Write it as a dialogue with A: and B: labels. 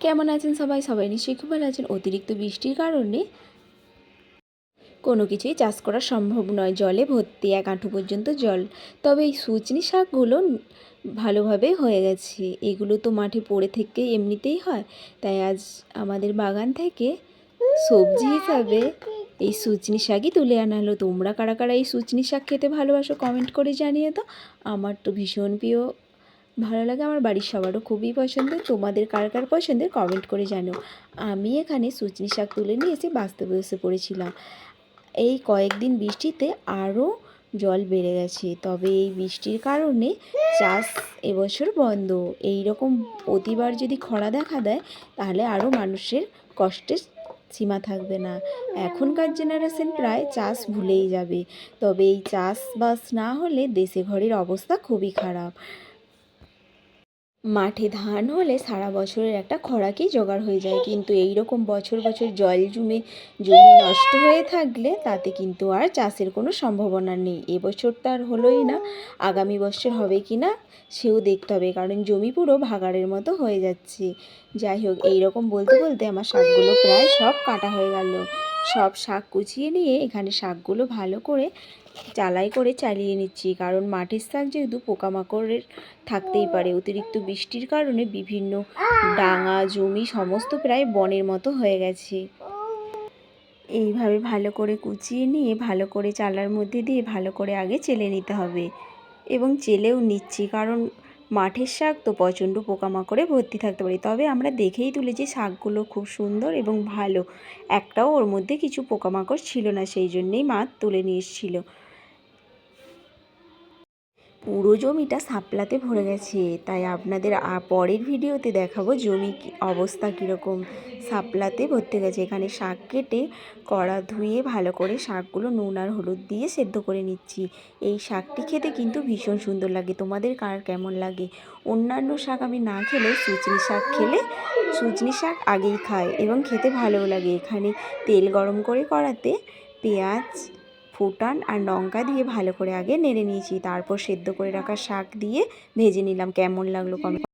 A: কেমন আছেন সবাই? সবাই নিশ্চয়ই খুব ভালো আছেন। অতিরিক্ত বৃষ্টির কারণে কোনো কিছুই চাষ করা সম্ভব নয়, জলে ভর্তি, এক হাঁটু পর্যন্ত জল। তবে এই সজনে শাকগুলো ভালোভাবে হয়ে গেছে। এগুলো তো মাঠে পড়ে থেকে এমনিতেই হয়, তাই আজ আমাদের বাগান থেকে সবজি হিসাবে এই সজনে শাকই তুলে আনা হলো। তোমরা কারা কারা এই সজনে শাক খেতে ভালোবাসো কমেন্ট করে জানিয়ে দাও। আমার তো ভীষণ প্রিয়, ভালো লাগে, আমার বাড়ির সবারও খুবই পছন্দের। তোমাদের কার কার পছন্দের কমেন্ট করে জানো। আমি এখানে সজনে শাক তুলে নিয়ে এসে বাঁচতে বসে পড়েছিলাম। এই কয়েকদিন বৃষ্টিতে আরও জল বেড়ে গেছে, তবে এই বৃষ্টির কারণে চাষ এবছর বন্ধ। এই রকম প্রতিবার যদি খরা দেখা দেয় তাহলে আরও মানুষের কষ্টের সীমা থাকবে না। এখনকার জেনারেশন প্রায় চাষ ভুলেই যাবে। তবে এই চাষবাস না হলে দেশে ঘরের অবস্থা খুবই খারাপ। মাঠে ধান হলে সারা বছরের একটা খোরাকি জোগাড় হয়ে যায়, কিন্তু এই রকম বছর বছর জল জমে জমি নষ্ট হয়ে থাকলে তাতে কিন্তু আর চাষের কোনো সম্ভাবনা নেই। এবছর তো আর হলোই না, আগামী বছর হবে কি না সেও দেখতে হবে, কারণ জমি পুরো ভাগাড়ের মতো হয়ে যাচ্ছে। যাই হোক, এই রকম বলতে বলতে আমার শাকগুলো প্রায় সব কাটা হয়ে গেল। সব শাক কুচিয়ে নিয়ে এখানে শাকগুলো ভালো করে চালাই করে চালিয়ে নিচ্ছি, কারণ মাটির শাক যেহেতু পোকামাকড়ের থাকতেই পারে। অতিরিক্ত বৃষ্টির কারণে বিভিন্ন ডাঙা জমি সমস্ত প্রায় বনের মতো হয়ে গেছে। এইভাবে ভালো করে কুচিয়ে নিয়ে ভালো করে চালার মধ্যে দিয়ে ভালো করে আগে চেলে নিতে হবে, এবং চেলেও নিচ্ছি, কারণ মাঠের শাক তো প্রচণ্ড পোকামাকড়ে ভর্তি থাকতে পারে। তবে আমরা দেখেই তুলেছি শাকগুলো খুব সুন্দর এবং ভালো, একটাও ওর মধ্যে কিছু পোকামাকড় ছিল না, সেই জন্যেই মা তুলে নিয়ে এসেছিলো। পুরো জমিটা শাপলাতে ভরে গেছে, তাই আপনাদের পরের ভিডিওতে দেখাবো জমি অবস্থা কীরকম। শাপলাতে ভর্তি গেছে। এখানে শাক কেটে কড়া ধুয়ে ভালো করে শাকগুলো নুন আর হলুদ দিয়ে সেদ্ধ করে নিচ্ছি। এই শাকটি খেতে কিন্তু ভীষণ সুন্দর লাগে। তোমাদের কার কেমন লাগে? অন্যান্য শাক আমি না খেলেও সজনে শাক খেলে সজনে শাক আগেই খায় এবং খেতে ভালোও লাগে। এখানে তেল গরম করে কড়াতে পেঁয়াজ, ফুটান আর লঙ্কা দিয়ে ভালো করে আগে নেড়ে নিয়েছি, তারপর সেদ্ধ করে রাখা শাক দিয়ে ভেজে নিলাম। কেমন লাগলো কমেন্ট